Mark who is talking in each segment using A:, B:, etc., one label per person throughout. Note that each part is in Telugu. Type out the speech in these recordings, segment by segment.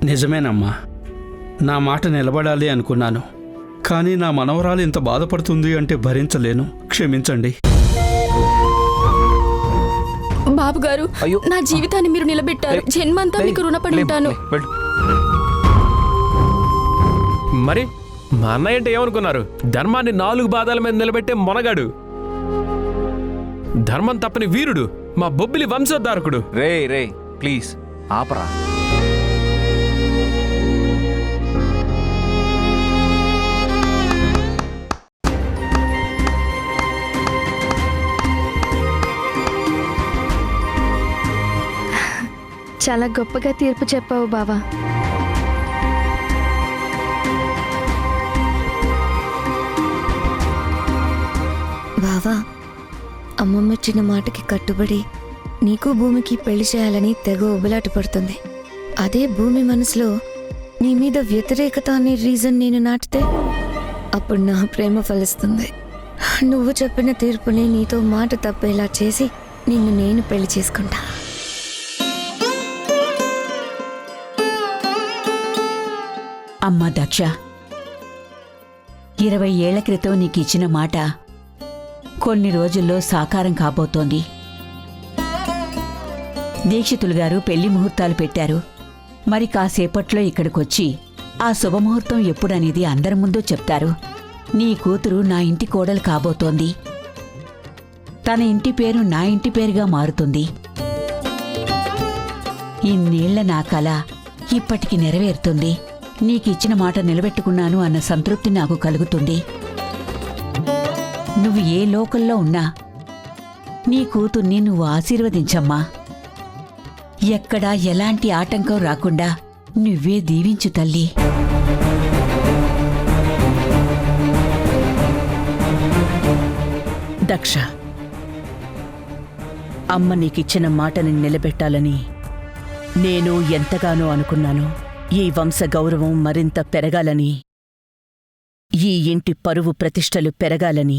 A: నిజమేనమ్మా, నా మాట నిలబడాలి అనుకున్నాను. కానీ నా మనవరాలు ఇంత బాధపడుతుంది అంటే భరించలేను. క్షమించండి.
B: బాబు గారు, నా జీవితాన్ని మీరు నిలబెట్టారు. జన్మంతా మీకు రుణపడి ఉంటాను.
C: మరి మా అన్నయ్య అంటే ఏమనుకున్నారు? ధర్మాన్ని 4 బాధాల మీద నిలబెట్టే మొనగాడు, ధర్మం తప్పని వీరుడు, మా బొబ్బిలి వంశోద్ధారకుడు.
D: రే ప్లీజ్ ఆపరా.
E: చాలా గొప్పగా తీర్పు చెప్పావు బావా.
F: బావా, అమ్మమ్మ ఇచ్చిన మాటకి కట్టుబడి నీకు భూమికి పెళ్లి చేయాలని తెగ ఉబలాట పడుతుంది. అదే భూమి మనసులో నీ మీద వ్యతిరేకత అనే రీజన్ నేను నాటితే అప్పుడు నా ప్రేమ ఫలిస్తుంది. నువ్వు చెప్పిన తీర్పుని నీతో మాట తప్పేలా చేసి నిన్ను నేను పెళ్లి చేసుకుంటా.
G: అమ్మా దక్ష, 20 ఏళ్ల క్రితం నీకిచ్చిన మాట కొన్ని రోజుల్లో సాకారం కాబోతోంది. దీక్షితులు గారు పెళ్లి ముహూర్తాలు పెట్టారు. మరి కాసేపట్లో ఇక్కడికొచ్చి ఆ శుభముహూర్తం ఎప్పుడనేది అందరి ముందు చెప్తారు. నీ కూతురు నా ఇంటి కోడలు కాబోతోంది. తన ఇంటి పేరు నా ఇంటి పేరుగా మారుతుంది. ఇన్నేళ్ల నా కల ఇప్పటికి నెరవేరుతుంది. నీకిచ్చిన మాట నిలబెట్టుకున్నాను అన్న సంతృప్తి నాకు కలుగుతుంది. నువ్వు ఏ లోకల్లో ఉన్నా నీ కూతుర్ని నువ్వు ఆశీర్వదించమ్మా. ఎక్కడా ఎలాంటి ఆటంకం రాకుండా నువ్వే దీవించు తల్లి.
H: దక్ష, అమ్మ నీకిచ్చిన మాటని నిలబెట్టాలని నేను ఎంతగానో అనుకున్నాను. ఈ వంశ గౌరవం మరింత పెరగాలని, ఈ ఇంటి పరువు ప్రతిష్టలు పెరగాలని,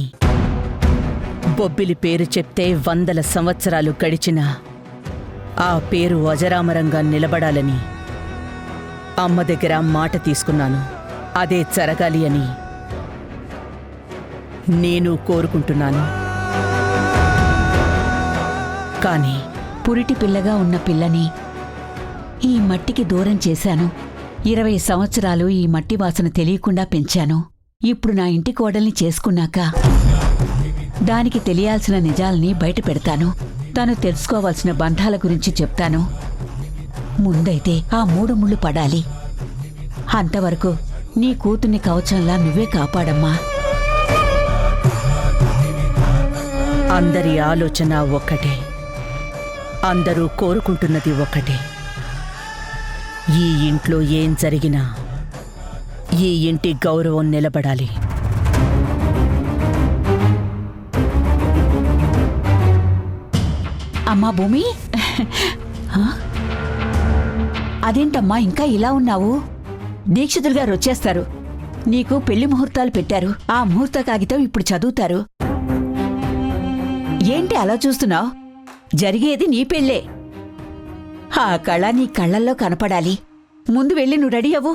H: బొబ్బిలి పేరు చెప్తే 100 సంవత్సరాలు గడిచినా ఆ పేరు అజరామరంగా నిలబడాలని అమ్మ దగ్గర మాట తీసుకున్నాను. అదే జరగాలి అని నేను కోరుకుంటున్నాను.
G: కాని పురిటి పిల్లగా ఉన్న పిల్లని ఈ మట్టికి దూరం చేశాను. 20 సంవత్సరాలు ఈ మట్టి వాసన తెలియకుండా పెంచాను. ఇప్పుడు నా ఇంటి కోడల్ని చేసుకున్నాక దానికి తెలియాల్సిన నిజాల్ని బయట పెడతాను. తను తెలుసుకోవాల్సిన బంధాల గురించి చెప్తాను. ముందైతే ఆ 3 ముళ్ళు పడాలి. అంతవరకు నీ కూతుర్ని కవచంలా నువ్వే కాపాడమ్మా.
H: అందరి ఆలోచన ఒక్కటే, అందరూ కోరుకుంటున్నది ఒక్కటే. ఈ ఇంట్లో ఏం జరిగినా ఈ ఇంటి గౌరవం నిలబడాలి.
G: అమ్మా భూమి, అదేంటమ్మా ఇంకా ఇలా ఉన్నావు? దీక్షితులు గారు వచ్చేస్తారు. నీకు పెళ్లి ముహూర్తాలు పెట్టారు. ఆ ముహూర్త కాగితం ఇప్పుడు చదువుతారు. ఏంటి అలా చూస్తున్నావు? జరిగేది నీ పెళ్ళే. ఆ కళ నీ కళ్ళల్లో కనపడాలి. ముందు వెళ్ళి నువ్వు రెడీ అవ్వు.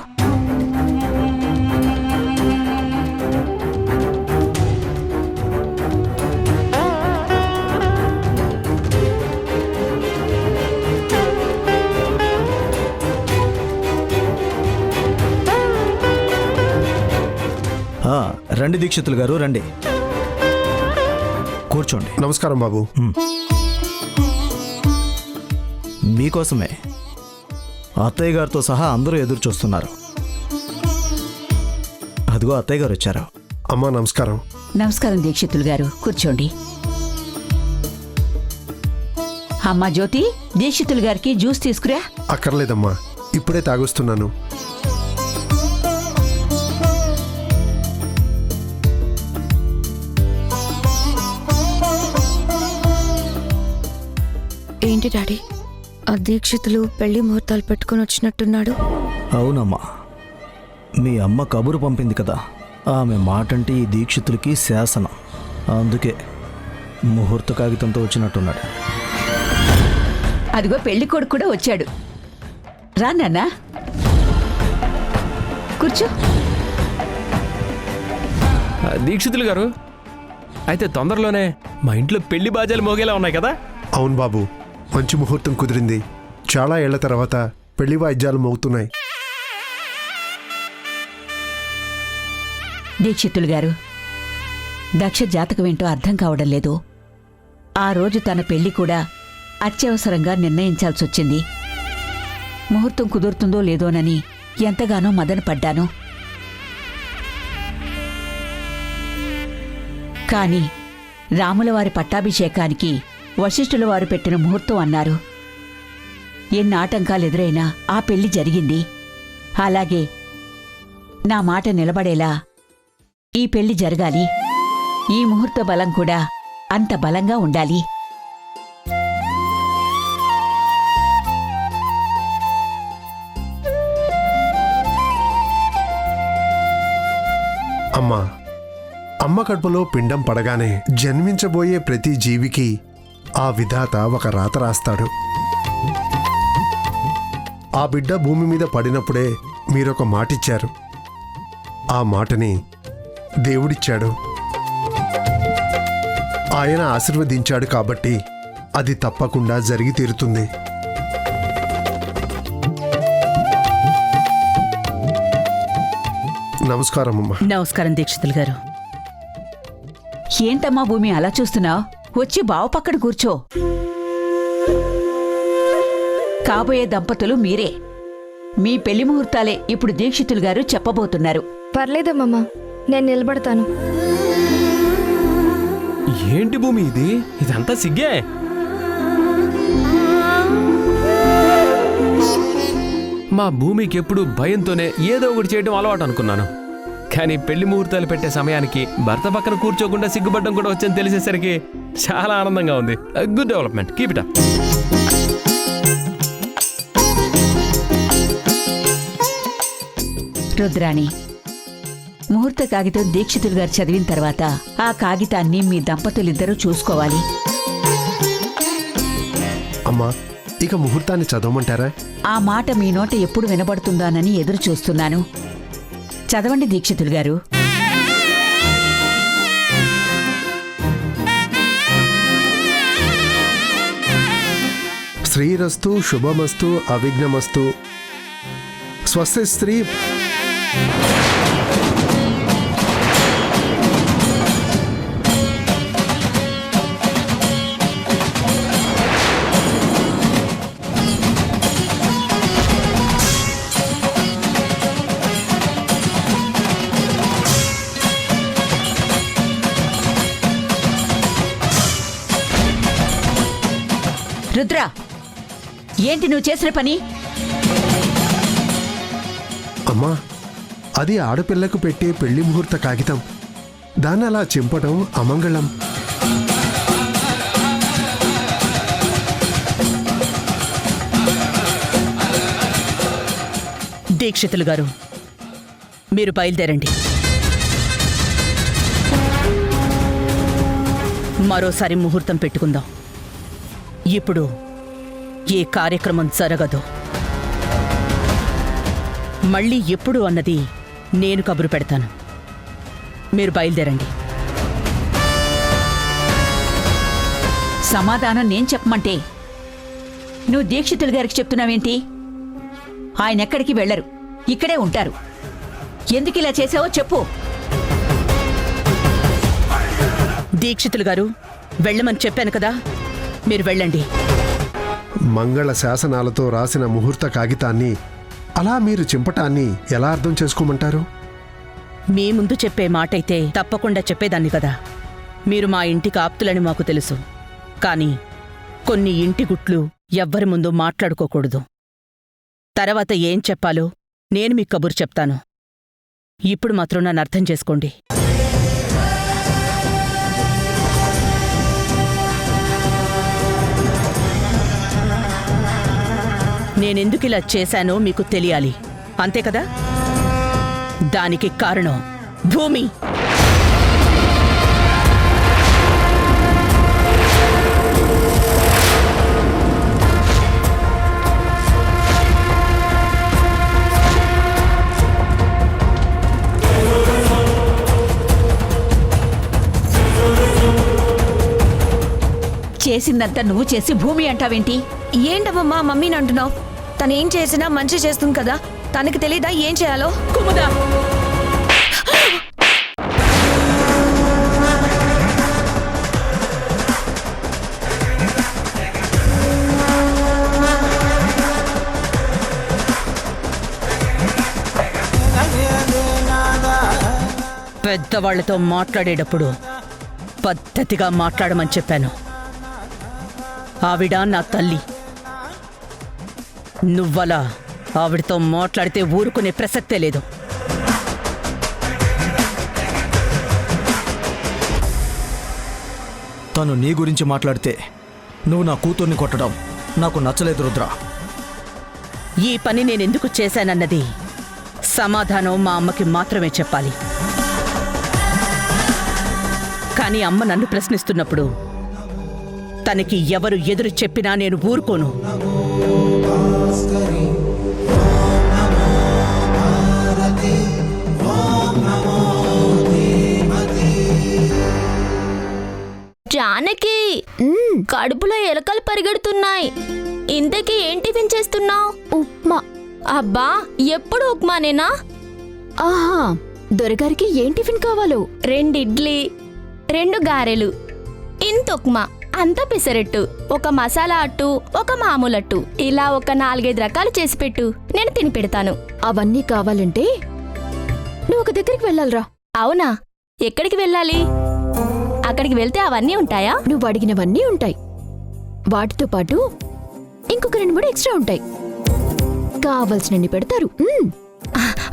I: రండి దీక్షితులు గారు, రండి, కూర్చోండి.
J: నమస్కారం బాబు.
I: మీకోసమే అత్తయ్య గారితో సహా అందరూ ఎదురు చూస్తున్నారు. అదిగో అత్తయ్య గారు వచ్చారు.
J: అమ్మా నమస్కారం.
G: నమస్కారం దీక్షితులు గారు, కూర్చోండి. అమ్మా జ్యోతి, దీక్షితులు గారికి జ్యూస్ తీసుకురా.
J: అక్కర్లేదమ్మా, ఇప్పుడే తాగొస్తున్నాను.
F: ఏంటి డాడీ, ఆ దీక్షితులు పెళ్లి ముహూర్తాలు పెట్టుకుని వచ్చినట్టున్నాడు?
I: అవునమ్మా, మీ అమ్మ కబురు పంపింది కదా, ఆమె మాటంటే ఈ దీక్షితులకి శాసనం. అందుకే ముహూర్త కాగితంతో వచ్చినట్టున్నాడు.
G: అదిగో పెళ్లి కొడుకు కూడా వచ్చాడు. రా నాన్నా. కూర్చో.
C: దీక్షితులు గారు, అయితే తొందరలోనే మా ఇంట్లో పెళ్లి బాజాలు మోగేలా ఉన్నాయి కదా?
J: అవును బాబు, మంచి ముహూర్తం కుదిరింది. చాలా ఏళ్ల తర్వాత పెళ్లి వాయిద్యాలు మోగుతున్నాయి.
G: దీక్షితులు గారు, దక్ష జాతకం ఏంటో అర్థం కావడం లేదు. ఆ రోజు తన పెళ్లి కూడా అత్యవసరంగా నిర్ణయించాల్సొచ్చింది. ముహూర్తం కుదురుతుందో లేదోనని ఎంతగానో మదన పడ్డాను. కాని రాములవారి పట్టాభిషేకానికి వశిష్ఠుల వారు పెట్టిన ముహూర్తం అన్నారు. ఎన్ని ఆటంకాలు ఎదురైనా ఆ పెళ్లి జరిగింది. అలాగే నా మాట నిలబడేలా ఈ పెళ్లి జరగాలి. ఈ ముహూర్త బలం కూడా అంత బలంగా ఉండాలి.
J: అమ్మా, అమ్మ కడుపులో పిండం పడగానే జన్మించబోయే ప్రతి జీవికి ఆ విధాత ఒక రాత రాస్తాడు. ఆ బిడ్డ భూమి మీద పడినప్పుడే మీరొక మాటిచ్చారు. ఆ మాటని దేవుడిచ్చాడు. ఆయన ఆశీర్వదించాడు కాబట్టి అది తప్పకుండా జరిగి తీరుతుంది. నమస్కారం అమ్మా.
H: నమస్కారం దీక్షితులు గారు.
G: ఏంటమ్మా భూమి అలా చూస్తున్నావు? వచ్చి బావ పక్కన కూర్చో. కాబోయే దంపతులు మీరే. మీ పెళ్లి ముహూర్తాలే ఇప్పుడు దీక్షితులు గారు చెప్పబోతున్నారు.
E: పర్లేదమ్మమ్మ, నేను నిలబడతాను.
C: ఏంటి భూమి ఇది? ఇదంతా సిగ్గే. మా భూమికి ఎప్పుడు భయంతోనే ఏదో ఒకటి చేయడం అలవాటు అనుకున్నాను. కానీ పెళ్లి ముహూర్తాలు పెట్టే సమయానికి భర్త పక్కన కూర్చోకుండా సిగ్గుపడ్డం కూడా వచ్చని తెలిసేసరికి చాలా ఆనందంగా ఉంది. Good development, keep it up.
G: Rudrani, ముహూర్త కాగితం దీక్షితులు గారు చదివిన తర్వాత ఆ కాగితాన్ని మీ దంపతులిద్దరూ చూసుకోవాలి.
J: అమ్మా, ఇక ముహూర్తాన్ని చదవమంటారా?
G: ఆ మాట మీ నోట ఎప్పుడు వినబడుతుందానని ఎదురు చూస్తున్నాను. చదవండి దీక్షితులు గారు.
J: శ్రీరస్తు శుభమస్తు అవిఘ్నమస్తు స్వస్తి స్త్రీ.
G: రుద్ర, ఏంటి నువ్వు చేసిన పని?
J: అమ్మా, అది ఆడపిల్లకు పెట్టే పెళ్లి ముహూర్త కాగితం. దాన్ని అలా చింపడం అమంగళం.
H: దీక్షితులు గారు, మీరు బయలుదేరండి. మరోసారి ముహూర్తం పెట్టుకుందాం. ఇప్పుడు ఏ కార్యక్రమం జరగదు. మళ్ళీ ఎప్పుడు అన్నది నేను కబురు పెడతాను. మీరు బయలుదేరండి.
G: సమాధానం నేను చెప్పమంటే నువ్వు దీక్షితులు గారికి చెప్తున్నావేంటి? ఆయన ఎక్కడికి వెళ్లరు, ఇక్కడే ఉంటారు. ఎందుకు ఇలా చేసావో చెప్పు.
H: దీక్షితులు గారు, వెళ్ళమని చెప్పాను కదా, మీరు వెళ్ళండి.
J: మంగళ శాసనాలతో రాసిన ముహూర్త కాగితాన్ని అలా మీరు చింపటాన్ని ఎలా అర్థం చేసుకోమంటారు?
H: మీ ముందు చెప్పే మాటైతే తప్పకుండా చెప్పేదాన్ని కదా. మీరు మా ఇంటికి ఆప్తులని మాకు తెలుసు. కానీ కొన్ని ఇంటి గుట్లు ఎవ్వరి ముందు మాట్లాడుకోకూడదు. తర్వాత ఏం చెప్పాలో నేను మీకు కబురు చెప్తాను. ఇప్పుడు మాత్రం నన్ను అర్థం చేసుకోండి. నేనెందుకిలా చేశానో మీకు తెలియాలి, అంతే కదా? దానికి కారణం భూమి.
G: చేసిందంతా నువ్వు చేసి భూమి అంటావేంటి?
F: ఏంటమ్మా మమ్మీని అంటున్నావు? తను ఏం చేసినా మంచి చేస్తుంది కదా, తనకి తెలీదా ఏం చేయాలో?
G: కుముదా,
H: పెద్దవాళ్లతో మాట్లాడేటప్పుడు పద్ధతిగా మాట్లాడమని చెప్పాను. ఆవిడ నా తల్లి. నువ్వలా ఆవిడతో మాట్లాడితే ఊరుకునే ప్రసక్తే లేదు.
I: తను నీ గురించి మాట్లాడితే నువ్వు నా కూతుర్ని కొట్టడం నాకు నచ్చలేదు రుద్ర.
H: ఈ పని నేనెందుకు చేశానన్నది సమాధానం మా అమ్మకి మాత్రమే చెప్పాలి. కానీ అమ్మ నన్ను ప్రశ్నిస్తున్నప్పుడు తనకి ఎవరు ఎదురు చెప్పినా నేను ఊరుకోను.
B: జానకి, కడుపులో ఎలకలు పరిగెడుతున్నాయి. ఇంతకీ ఏం టిఫిన్ చేస్తున్నావు?
E: ఉప్మా.
B: అబ్బా, ఎప్పుడు ఉప్మానేనా?
E: ఆహా, దొరగారికి ఏం టిఫిన్ కావాలో?
B: 2 ఇడ్లీ, 2 గారెలు, ఇంత ఉప్మా, అంత పెసరట్టు, ఒక మసాలా అట్టు, ఒక మామూలు అట్టు, ఇలా ఒక 4-5 రకాలు చేసి పెట్టు, నేను తిని పెడతాను.
E: అవన్నీ కావాలంటే నువ్వు ఒక దగ్గరికి వెళ్ళాలిరా.
B: అవునా? ఎక్కడికి వెళ్ళాలి? అక్కడికి వెళ్తే అవన్నీ ఉంటాయా?
E: నువ్వు అడిగినవన్నీ ఉంటాయి. వాటితో పాటు ఇంకొక 2-3 ఎక్స్ట్రా ఉంటాయి. కావలసినన్ని పెడతారు.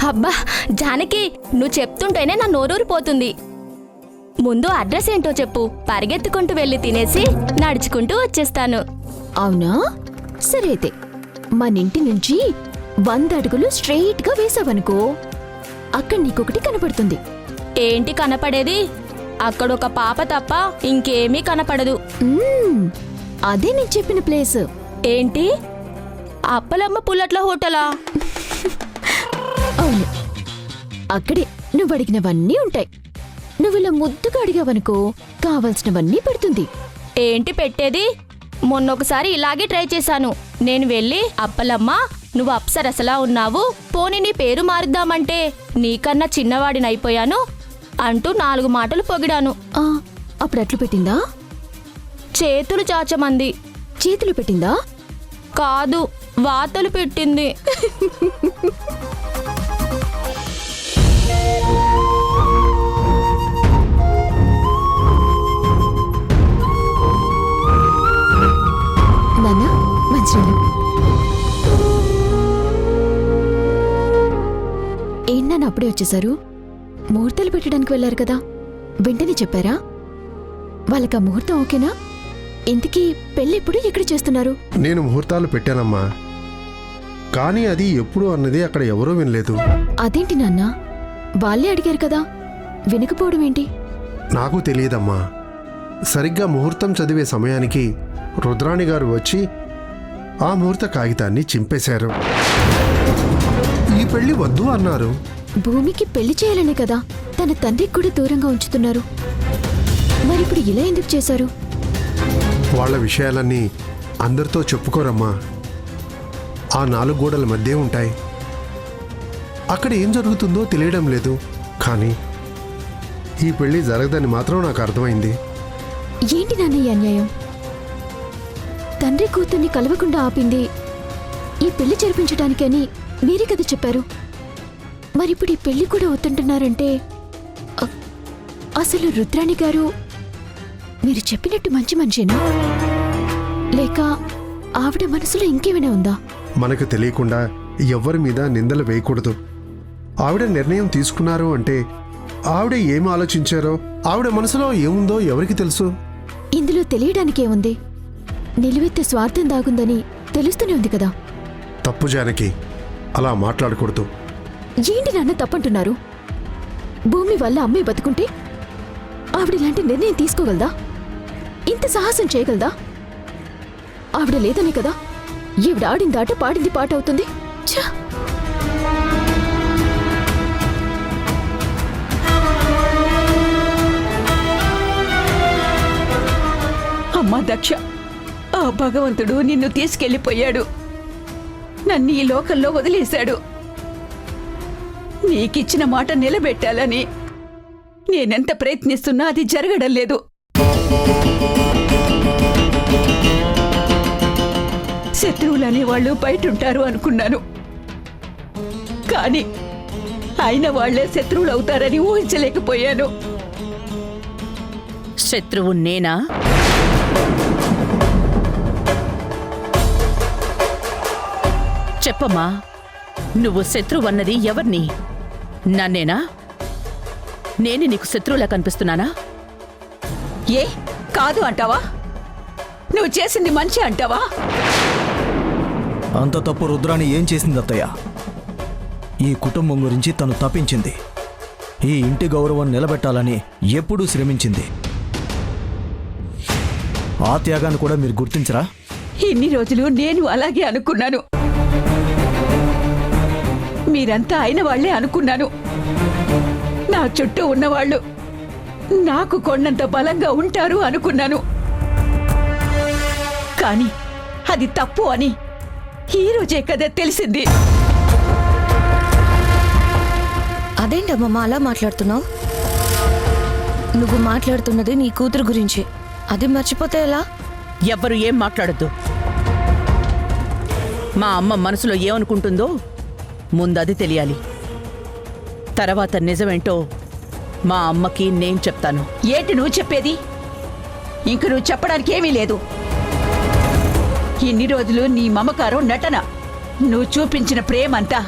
B: అబ్బా జానకి, నువ్వు చెప్తుంటేనే నా నోరూరిపోతుంది. ముందు అడ్రస్ ఏంటో చెప్పు, పరిగెత్తుకుంటూ వెళ్ళి తినేసి నడుచుకుంటూ వచ్చేస్తాను.
E: అవునా? సరే అయితే మన ఇంటి నుంచి 100 అడుగులు స్ట్రెయిట్ గా వేసావనుకో, అక్కడ నీకొకటి కనపడుతుంది.
B: ఏంటి కనపడేది? అక్కడొక పాప తప్ప ఇంకేమీ కనపడదు.
E: అదే నేను చెప్పిన ప్లేస్.
B: ఏంటి? అప్పలమ్మ పుల్లట్ల హోటలా?
E: అవును, అక్కడే నువ్వు అడిగినవన్నీ ఉంటాయి. నువ్వు ఇలా ముద్దుగా అడిగావనుకో, కావలసినవన్నీ పెడుతుంది.
B: ఏంటి పెట్టేది? మొన్నొకసారి ఇలాగే ట్రై చేశాను. నేను వెళ్ళి, అప్పలమ్మ నువ్వు అప్సరసలా ఉన్నావు, పోనీ నీ పేరు మారుద్దామంటే నీకన్నా చిన్నవాడినైపోయాను అంటూ 4 మాటలు పొగిడాను.
E: అప్పుడు అట్లు పెట్టిందా?
B: చేతులు చాచమంది.
E: చేతులు పెట్టిందా?
B: కాదు, వాతలు పెట్టింది.
E: నాన్న, మంచినీళ్ళు. ఏంటన్నా అప్పుడే వచ్చేసారు? ముహూర్తాలు పెట్టడానికి వెళ్ళారు కదా, వెంటనే చెప్పారా? వాళ్ళకి ఆ ముహూర్తం ఓకేనా? ఇంతకీ పెళ్ళెప్పుడు ఎక్కడ చేస్తున్నారు?
J: నేను ముహూర్తాలు పెట్టానమ్మా, కానీ అది ఎప్పుడు అన్నది అక్కడ ఎవరూ వినలేదు.
E: అదేంటి నాన్న, వాళ్ళే అడిగారు కదా, వినకపోవడం ఏంటి?
J: నాకు తెలియదమ్మా. సరిగ్గా ముహూర్తం చదివే సమయానికి రుద్రాణి గారు వచ్చి ఆ ముహూర్త కాగితాన్ని చింపేశారు. ఈ పెళ్లి వద్దు అన్నారు.
E: భూమికి పెళ్లి చేయాలనే కదా తన తండ్రికి కూడా దూరంగా ఉంచుతున్నారు. మరిప్పుడు ఇలా ఎందుకు చేశారు?
J: వాళ్ళ విషయాలన్నీ అందరితో చెప్పుకోరమ్మా. ఆ 4 గోడల మధ్య ఉంటాయి. అక్కడ ఏం జరుగుతుందో తెలియడం లేదు. కానీ ఈ పెళ్లి జరగదని మాత్రం నాకు అర్థమైంది.
E: ఏంటి నాన్న ఈ అన్యాయం? తండ్రి కూతుర్ని కలవకుండా ఆపింది ఈ పెళ్లి జరిపించడానికని మీరే కదా చెప్పారు. మరిప్పుడు ఈ పెళ్లి కూడా వద్దంటున్నారంటే అసలు రుద్రాణి గారు మీరు చెప్పినట్టు మంచి మనిషేనా, లేక ఆవిడ మనసులో ఇంకేమైనా ఉందా?
J: మనకు తెలియకుండా ఎవరి మీద నిందలు వేయకూడదు. ఆవిడ నిర్ణయం తీసుకున్నారు అంటే ఆవిడ ఏం ఆలోచించారో, ఆవిడ మనసులో ఏముందో ఎవరికి తెలుసు?
E: ఇందులో తెలియడానికేముంది? నిలువెత్తే స్వార్థం దాగుందని తెలుస్తూనే ఉంది కదా.
J: తప్పు జానకి, అలా మాట్లాడకూడదు.
E: ఏంటి నాన్న తప్పంటున్నారు? భూమి వల్ల అమ్మాయి బతుకుంటే ఆవిడ ఇలాంటి నిర్ణయం తీసుకోగలదా? ఇంత సాహసం చేయగలదా? ఆవిడ లేదనే కదా ఈవిడ ఆడింది ఆట పాడింది పాట అవుతుంది. ఛ!
G: అమ్మా దక్ష, ఆ భగవంతుడు నిన్ను తీసుకెళ్ళిపోయాడు. నన్ను ఈ లోకంలో వదిలేశాడు. నీకిచ్చిన మాట నిలబెట్టాలని నేనెంత ప్రయత్నిస్తున్నా అది జరగడం లేదు. శత్రువులనే వాళ్ళు బయటుంటారు అనుకున్నాను, కానీ అయిన వాళ్లే శత్రువులు అవుతారని ఊహించలేకపోయాను.
H: శత్రువు నేనా? చెప్పమ్మా, నువ్వు శత్రువన్నది ఎవరిని? నన్నేనా? నేను నీకు శత్రువులా కనిపిస్తున్నానా?
G: ఏ కాదు అంటావా? నువ్వు చేసింది మంచి అంటావా?
I: అంత తప్పు రుద్రాణి ఏం చేసింది అత్తయ్య? ఈ కుటుంబం గురించి తను తప్పించింది. ఈ ఇంటి గౌరవం నిలబెట్టాలని ఎప్పుడూ శ్రమించింది. ఆ త్యాగాన్ని కూడా మీరు గుర్తించరా?
G: ఇన్ని రోజులు నేను అలాగే అనుకున్నాను. మీరంతా అయిన వాళ్లే అనుకున్నాను. నా చుట్టూ ఉన్నవాళ్లు నాకు కొన్నంత బలంగా ఉంటారు అనుకున్నాను. కానీ అది తప్పు అని ఈ రోజే కదా తెలిసింది.
F: అదేంటమ్మమ్మ అలా మాట్లాడుతున్నావు? నువ్వు మాట్లాడుతున్నది నీ కూతురు గురించి. అది మర్చిపోతే ఎలా?
H: ఎవ్వరు ఏం మాట్లాడొద్దు. మా అమ్మ మనసులో ఏమనుకుంటుందో ముందది తెలియాలి. తర్వాత నిజమేంటో మా అమ్మకి నేను చెప్తాను.
G: ఏంటి నువ్వు చెప్పేది? ఇంక నువ్వు చెప్పడానికి ఏమీ లేదు. ఇన్ని రోజులు నీ మమకారం నటన. నువ్వు చూపించిన ప్రేమంతా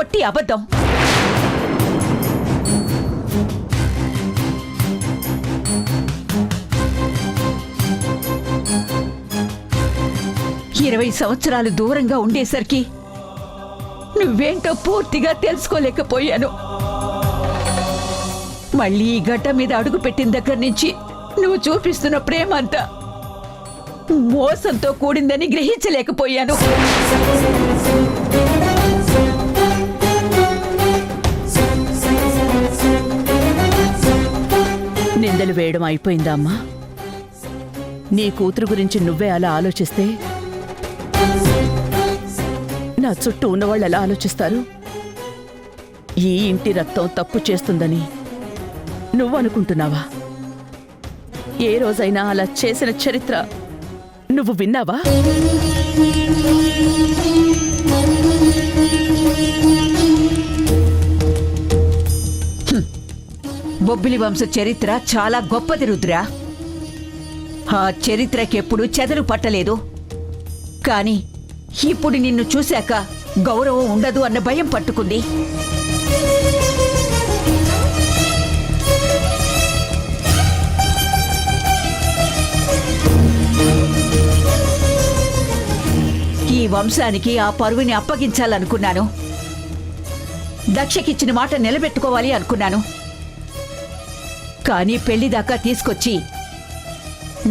G: ఒట్టి అబద్ధం. ఇరవై సంవత్సరాలు దూరంగా ఉండేసరికి నువ్వేంటో పూర్తిగా తెలుసుకోలేకపోయాను. మళ్ళీ ఈ గడ్డ మీద అడుగు పెట్టిన దగ్గర నుంచి నువ్వు చూపిస్తున్న ప్రేమ అంతా మోసంతో కూడిందని గ్రహించలేకపోయాను.
H: నిందలు వేయడం అయిపోయిందా అమ్మా? నీ కూతురు గురించి నువ్వే అలా ఆలోచిస్తే నా చుట్టూ ఉన్నవాళ్ళు ఎలా ఆలోచిస్తారు? ఈ ఇంటి రక్తం తప్పు చేస్తుందని నువ్వు అనుకుంటున్నావా? ఏ రోజైనా అలా చేసిన చరిత్ర నువ్వు విన్నావా?
G: బొబ్బిలి వంశ చరిత్ర చాలా గొప్పది రుద్రా. ఆ చరిత్రకెప్పుడు చెదలు పట్టలేదు. కాని ఇప్పుడు నిన్ను చూశాక గౌరవం ఉండదు అన్న భయం పట్టుకుంది. ఈ వంశానికి ఆ పరువుని అప్పగించాలనుకున్నాను. దక్షకిచ్చిన మాట నిలబెట్టుకోవాలి అనుకున్నాను. కానీ పెళ్లిదాకా తీసుకొచ్చి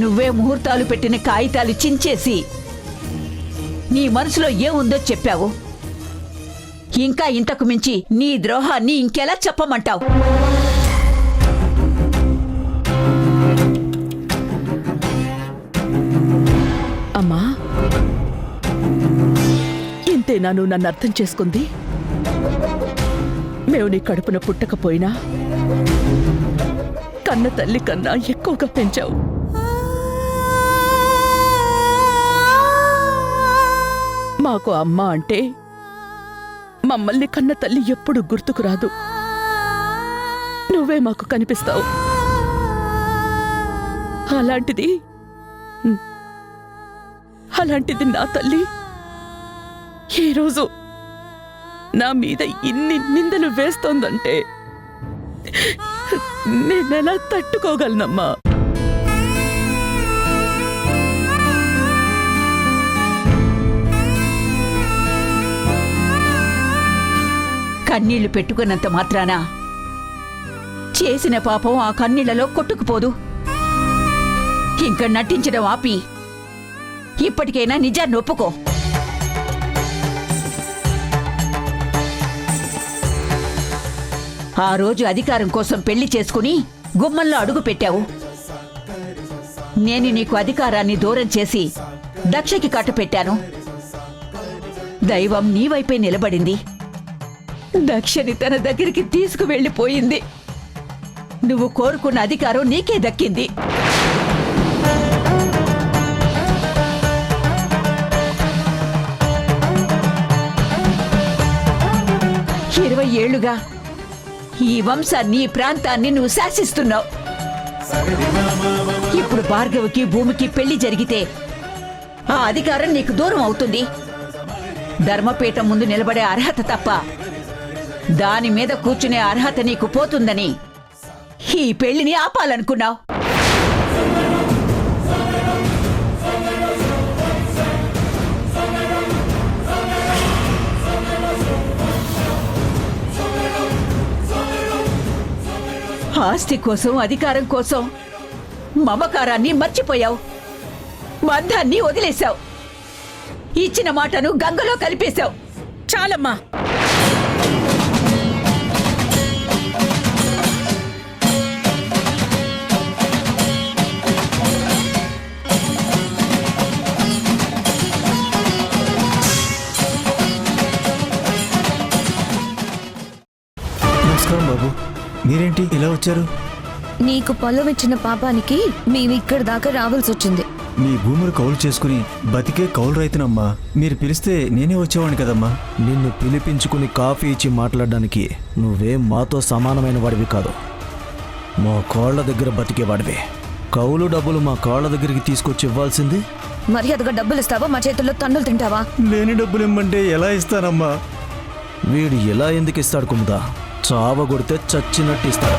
G: నువ్వే ముహూర్తాలు పెట్టిన కాగితాలు చించేసి నీ మనసులో ఏముందో చెప్పావు. ఇంకా ఇంతకు మించి నీ ద్రోహాన్ని ఇంకెలా చెప్పమంటావు?
H: అమ్మా, ఇంతేనా నువ్వు నన్ను అర్థం చేసుకుంది? మేము నీ కడుపున పుట్టకపోయినా కన్న తల్లి కన్నా ఎక్కువగా పెంచావు. మాకు అమ్మ అంటే మమ్మల్ని కన్న తల్లి ఎప్పుడు గుర్తుకు రాదు. నువ్వే మాకు కనిపిస్తావు. అలాంటిది నా తల్లి ఈరోజు నా మీద ఇన్ని నిందలు వేస్తోందంటే నేనెలా తట్టుకోగలనమ్మా?
G: కన్నీళ్లు పెట్టుకున్నంత మాత్రాన చేసిన పాపం ఆ కన్నీళ్లలో కొట్టుకుపోదు. ఇంకా నటించడం ఆపి ఇప్పటికైనా నిజాన్ని ఒప్పుకో. ఆ రోజు అధికారం కోసం పెళ్లి చేసుకుని గుమ్మంలో అడుగు పెట్టావు. నేను నీకు అధికారాన్ని దూరం చేసి దక్షకి కట్టుపెట్టాను. దైవం నీ వైపే నిలబడింది. దక్షని తన దగ్గరికి తీసుకువెళ్ళిపోయింది. నువ్వు కోరుకున్న అధికారం నీకే దక్కింది. ఏళ్లుగా ఈ వంశాన్ని, ఈ ప్రాంతాన్ని నువ్వు శాసిస్తున్నావు. ఇప్పుడు భార్గవికి భూమికి పెళ్లి జరిగితే ఆ అధికారం నీకు దూరం అవుతుంది. ధర్మపీఠం ముందు నిలబడే అర్హత తప్ప దాని మీద కూర్చునే అర్హత నీకు పోతుందని ఈ పెళ్లిని ఆపాలనుకున్నావు. ఆస్తి కోసం, అధికారం కోసం మమకారాన్ని మర్చిపోయావు. బంధాన్ని వదిలేశావు. ఇచ్చిన మాటను గంగలో కలిపేశావు.
H: చాలమ్మా.
I: నమస్కారం బాబు, మీరేంటి ఇలా వచ్చారు?
F: నీకు పొలం ఇచ్చిన పాపానికి మేము ఇక్కడి దాకా రావాల్సి వచ్చింది.
I: మీ భూములు కౌలు చేసుకుని బతికే కౌలు రైతునమ్మా. మీరు పిలిస్తే నేనే వచ్చేవాడిని కదమ్మా. నిన్ను పిలిపించుకుని కాఫీ ఇచ్చి మాట్లాడడానికి నువ్వేం మాతో సమానమైన వాడివి కాదు. మా కాళ్ళ దగ్గర బతికేవాడివి. కౌలు డబ్బులు మా కాళ్ళ దగ్గరికి తీసుకొచ్చి ఇవ్వాల్సింది.
F: మర్యాదగా డబ్బులు ఇస్తావా, మా చేతుల్లో తన్నులు తింటావా?
I: లేని డబ్బులు ఇమ్మంటే ఎలా ఇస్తానమ్మా? వీడు ఎలా ఎందుకు ఇస్తాడు కుముదా? చావగొడితే చచ్చినట్టు ఇస్తాడు.